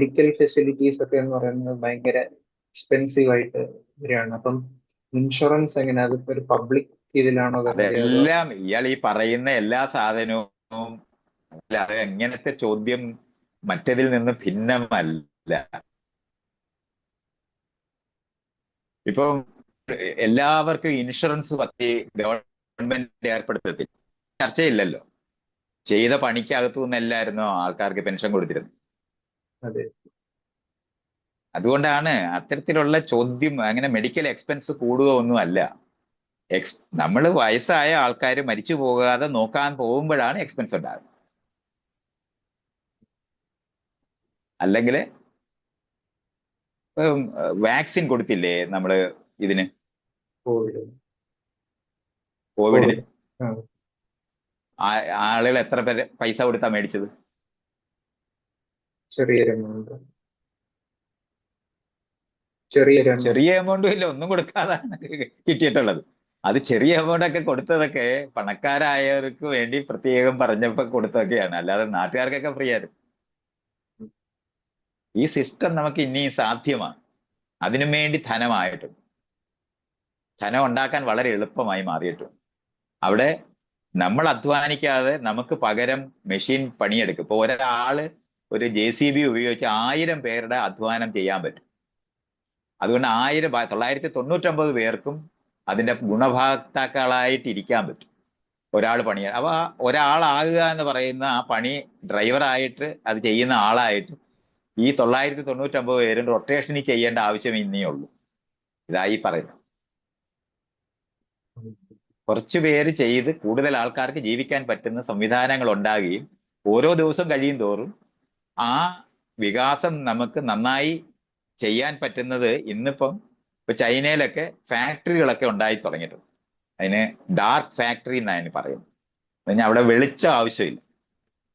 Medical facilities ഒക്കെ എന്ന് പറയുന്നത് ഭയങ്കര എക്സ്പെൻസീവ് ആയിട്ട് വരികയാണ്. അപ്പം ഇൻഷുറൻസ് എങ്ങനെ, അതിപ്പോ ഒരു പബ്ലിക് ഇതിലാണോ തരുന്നത് അതോ? അതെല്ലാം ഇയാൾ ഈ പറയുന്ന എല്ലാ സാധനവും അല്ല, അത് എങ്ങനത്തെ ചോദ്യം മറ്റതിൽ നിന്ന് ഭിന്നമല്ല. ഇപ്പം എല്ലാവർക്കും ഇൻഷുറൻസ് പറ്റി ഗവൺമെന്റ് ഏർപ്പെടുത്തത്തില്ല, ചർച്ചയില്ലല്ലോ. ചെയ്ത പണിക്കകത്തു നിന്നല്ലായിരുന്നോ ആൾക്കാർക്ക് പെൻഷൻ കൊടുത്തിരുന്നത്? അതെ. അതുകൊണ്ടാണ് അത്തരത്തിലുള്ള ചോദ്യം. അങ്ങനെ മെഡിക്കൽ എക്സ്പെൻസ് കൂടുക ഒന്നും അല്ല. നമ്മൾ വയസ്സായ ആൾക്കാർ മരിച്ചു പോകാതെ നോക്കാൻ പോകുമ്പോഴാണ് എക്സ്പെൻസ് ഉണ്ടാകുന്നത്. അല്ലെങ്കിൽ വാക്സിൻ കൊടുത്തില്ലേ നമ്മള് ഇതിന്, കോവിഡ്. കോവിഡിന്? കോവിഡ്. ആ. ആളുകൾ എത്ര പേര് പൈസ കൊടുത്താ മേടിച്ചത്? ചെറിയൊരു എമൗണ്ട്. ചെറിയൊരു എമൗണ്ട്. ചെറിയ എമൗണ്ടും ഇല്ല, ഒന്നും കൊടുക്കാതാണ് കിട്ടിയിട്ടുള്ളത്. അത് ചെറിയ എമൗണ്ട് ഒക്കെ കൊടുത്തതൊക്കെ പണക്കാരായവർക്ക് വേണ്ടി പ്രത്യേകം പറഞ്ഞപ്പോ കൊടുത്തൊക്കെയാണ്, അല്ലാതെ നാട്ടുകാർക്കൊക്കെ ഫ്രീ ആയിരുന്നു. ഈ സിസ്റ്റം നമുക്ക് ഇനിയും സാധ്യമാണ്. അതിനു വേണ്ടി ധനമായിട്ടും ധനം ഉണ്ടാക്കാൻ വളരെ എളുപ്പമായി മാറിയിട്ടുണ്ട്. അവിടെ നമ്മൾ അധ്വാനിക്കാതെ നമുക്ക് പകരം മെഷീൻ പണിയെടുക്കും. ഇപ്പൊ ഒരാള് ഒരു JCB ഉപയോഗിച്ച് 1000 പേരുടെ അധ്വാനം ചെയ്യാൻ പറ്റും. അതുകൊണ്ട് 999 പേർക്കും അതിന്റെ ഗുണഭോക്താക്കളായിട്ട് ഇരിക്കാൻ പറ്റും. ഒരാൾ പണിയാൻ അപ്പൊ ഒരാളാകുക എന്ന് പറയുന്ന ആ പണി ഡ്രൈവറായിട്ട് അത് ചെയ്യുന്ന ആളായിട്ട് ഈ 999 പേരും റൊട്ടേഷനിൽ ചെയ്യേണ്ട ആവശ്യം ഇനിയേ ഉള്ളൂ. ഇതായി പറയുന്നത്. കുറച്ചു പേര് ചെയ്ത് കൂടുതൽ ആൾക്കാർക്ക് ജീവിക്കാൻ പറ്റുന്ന സംവിധാനങ്ങൾ ഉണ്ടാകുകയും ഓരോ ദിവസം കഴിയും തോറും ആ വികാസം നമുക്ക് നന്നായി ചെയ്യാൻ പറ്റുന്നത്. ഇപ്പൊ ചൈനയിലൊക്കെ ഫാക്ടറികളൊക്കെ ഉണ്ടായി തുടങ്ങിയിട്ടുണ്ട്. അതിന് ഡാർക്ക് ഫാക്ടറി എന്നാണ് പറയുന്നത്. അതിന് അവിടെ വെളിച്ചം ആവശ്യമില്ല.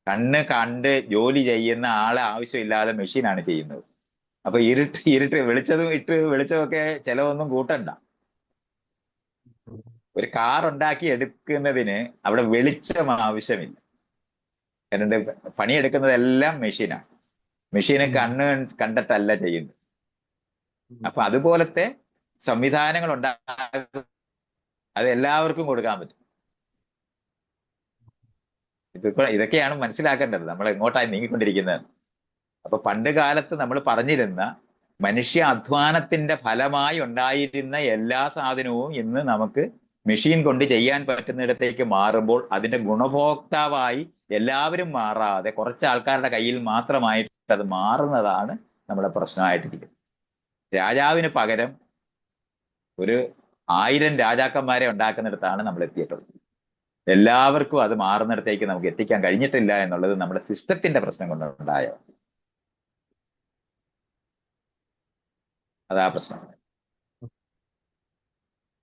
കണ്ണ് കണ്ട് ജോലി ചെയ്യുന്ന ആളെ ആവശ്യമില്ലാതെ മെഷീനാണ് ചെയ്യുന്നത്. അപ്പൊ ഇരുട്ട് വെളിച്ചമൊക്കെ ചിലവൊന്നും കൂട്ടണ്ട. ഒരു കാർ ഉണ്ടാക്കി എടുക്കുന്നതിന് അവിടെ വെളിച്ചം ആവശ്യമില്ല. കാരണം പണിയെടുക്കുന്നതെല്ലാം മെഷീനാണ്. മെഷീന് കണ്ണ് കണ്ടിട്ടല്ല ചെയ്യുന്നത്. അപ്പൊ അതുപോലത്തെ സംവിധാനങ്ങൾ ഉണ്ടാകും. അത് എല്ലാവർക്കും കൊടുക്കാൻ പറ്റും. ഇതൊക്കെയാണ് മനസ്സിലാക്കേണ്ടത് നമ്മൾ എങ്ങോട്ടായി നീങ്ങിക്കൊണ്ടിരിക്കുന്നത്. അപ്പൊ പണ്ട് കാലത്ത് നമ്മൾ പറഞ്ഞിരുന്ന മനുഷ്യ അധ്വാനത്തിന്റെ ഫലമായി ഉണ്ടായിരുന്ന എല്ലാ സാധനവും ഇന്ന് നമുക്ക് മെഷീൻ കൊണ്ട് ചെയ്യാൻ പറ്റുന്നിടത്തേക്ക് മാറുമ്പോൾ അതിന്റെ ഗുണഭോക്താവായി എല്ലാവരും മാറാതെ കുറച്ച് ആൾക്കാരുടെ കയ്യിൽ മാത്രമായിട്ട് അത് മാറുന്നതാണ് നമ്മുടെ പ്രശ്നമായിട്ടിരിക്കുന്നത്. രാജാവിന് പകരം ഒരു 1000 രാജാക്കന്മാരെ ഉണ്ടാക്കുന്നിടത്താണ് നമ്മൾ എത്തിയിട്ടുള്ളത്. എല്ലാവർക്കും അത് മാറുന്നിടത്തേക്ക് നമുക്ക് എത്തിക്കാൻ കഴിഞ്ഞിട്ടില്ല എന്നുള്ളത് നമ്മുടെ സിസ്റ്റത്തിന്റെ പ്രശ്നം കൊണ്ടുണ്ടായ അതാ പ്രശ്നം.